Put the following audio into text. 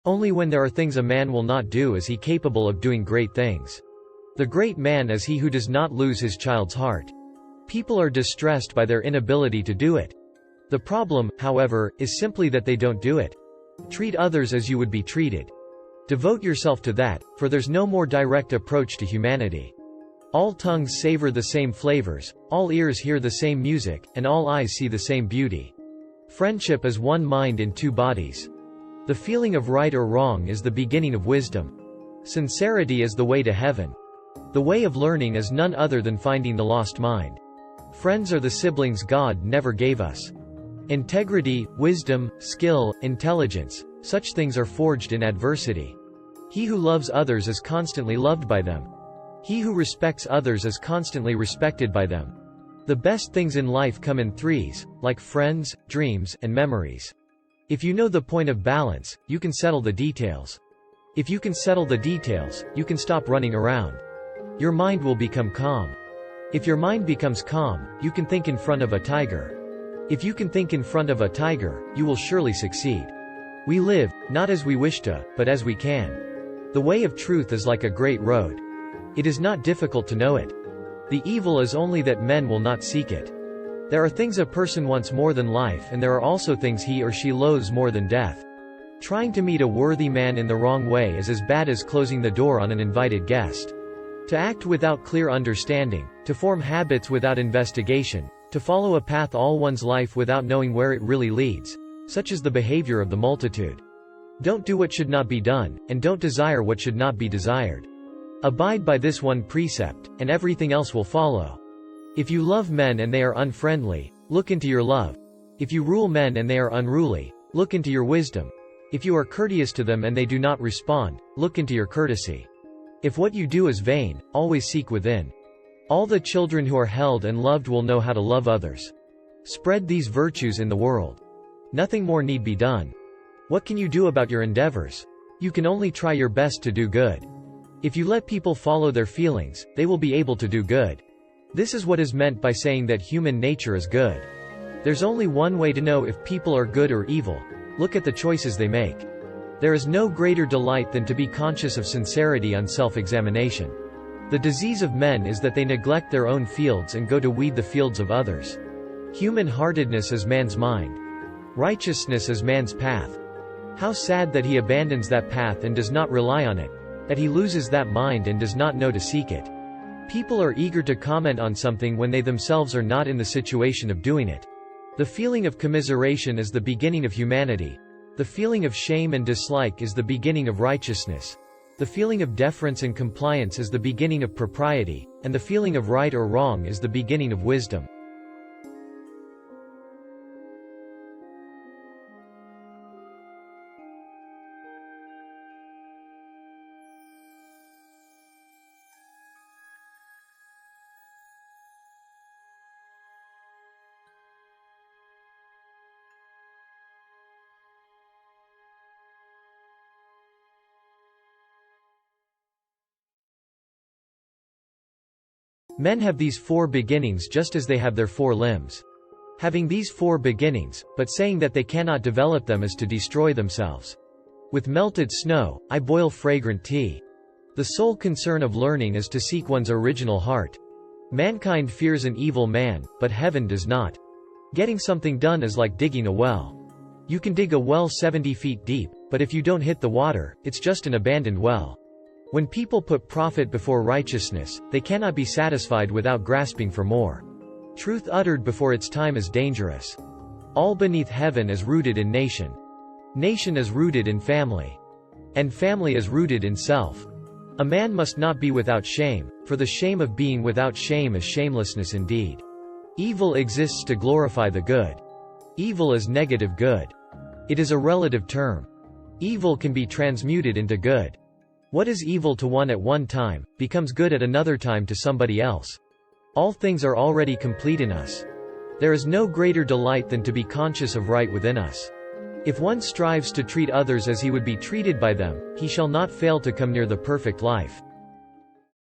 Only when there are things a man will not do is he capable of doing great things. The great man is he who does not lose his child's heart. People are distressed by their inability to do it. The problem, however, is simply that they don't do it. Treat others as you would be treated. Devote yourself to that, for there's no more direct approach to humanity. All tongues savor the same flavors, all ears hear the same music, and all eyes see the same beauty. Friendship is one mind in two bodies. The feeling of right or wrong is the beginning of wisdom. Sincerity is the way to heaven. The way of learning is none other than finding the lost mind. Friends are the siblings God never gave us. Integrity, wisdom, skill, intelligence, such things are forged in adversity. He who loves others is constantly loved by them. He who respects others is constantly respected by them. The best things in life come in threes, like friends, dreams, and memories. If you know the point of balance, you can settle the details. If you can settle the details, you can stop running around. Your mind will become calm. If your mind becomes calm, you can think in front of a tiger. If you can think in front of a tiger, you will surely succeed. We live, not as we wish to, but as we can. The way of truth is like a great road. It is not difficult to know it. The evil is only that men will not seek it. There are things a person wants more than life, and there are also things he or she loathes more than death. Trying to meet a worthy man in the wrong way is as bad as closing the door on an invited guest. To act without clear understanding, to form habits without investigation, to follow a path all one's life without knowing where it really leads, such is the behavior of the multitude. Don't do what should not be done, and don't desire what should not be desired. Abide by this one precept, and everything else will follow. If you love men and they are unfriendly, look into your love. If you rule men and they are unruly, look into your wisdom. If you are courteous to them and they do not respond, look into your courtesy. If what you do is vain, always seek within. All the children who are held and loved will know how to love others. Spread these virtues in the world. Nothing more need be done. What can you do about your endeavors? You can only try your best to do good. If you let people follow their feelings, they will be able to do good. This is what is meant by saying that human nature is good. There's only one way to know if people are good or evil. Look at the choices they make. There is no greater delight than to be conscious of sincerity on self-examination. The disease of men is that they neglect their own fields and go to weed the fields of others. Human-heartedness is man's mind. Righteousness is man's path. How sad that he abandons that path and does not rely on it, that he loses that mind and does not know to seek it. People are eager to comment on something when they themselves are not in the situation of doing it. The feeling of commiseration is the beginning of humanity. The feeling of shame and dislike is the beginning of righteousness. The feeling of deference and compliance is the beginning of propriety, and the feeling of right or wrong is the beginning of wisdom. Men have these four beginnings just as they have their four limbs. Having these four beginnings, but saying that they cannot develop them is to destroy themselves. With melted snow, I boil fragrant tea. The sole concern of learning is to seek one's original heart. Mankind fears an evil man, but heaven does not. Getting something done is like digging a well. You can dig a well 70 feet deep, but if you don't hit the water, it's just an abandoned well. When people put profit before righteousness, they cannot be satisfied without grasping for more. Truth uttered before its time is dangerous. All beneath heaven is rooted in nation. Nation is rooted in family. And family is rooted in self. A man must not be without shame, for the shame of being without shame is shamelessness indeed. Evil exists to glorify the good. Evil is negative good. It is a relative term. Evil can be transmuted into good. What is evil to one at one time, becomes good at another time to somebody else. All things are already complete in us. There is no greater delight than to be conscious of right within us. If one strives to treat others as he would be treated by them, he shall not fail to come near the perfect life.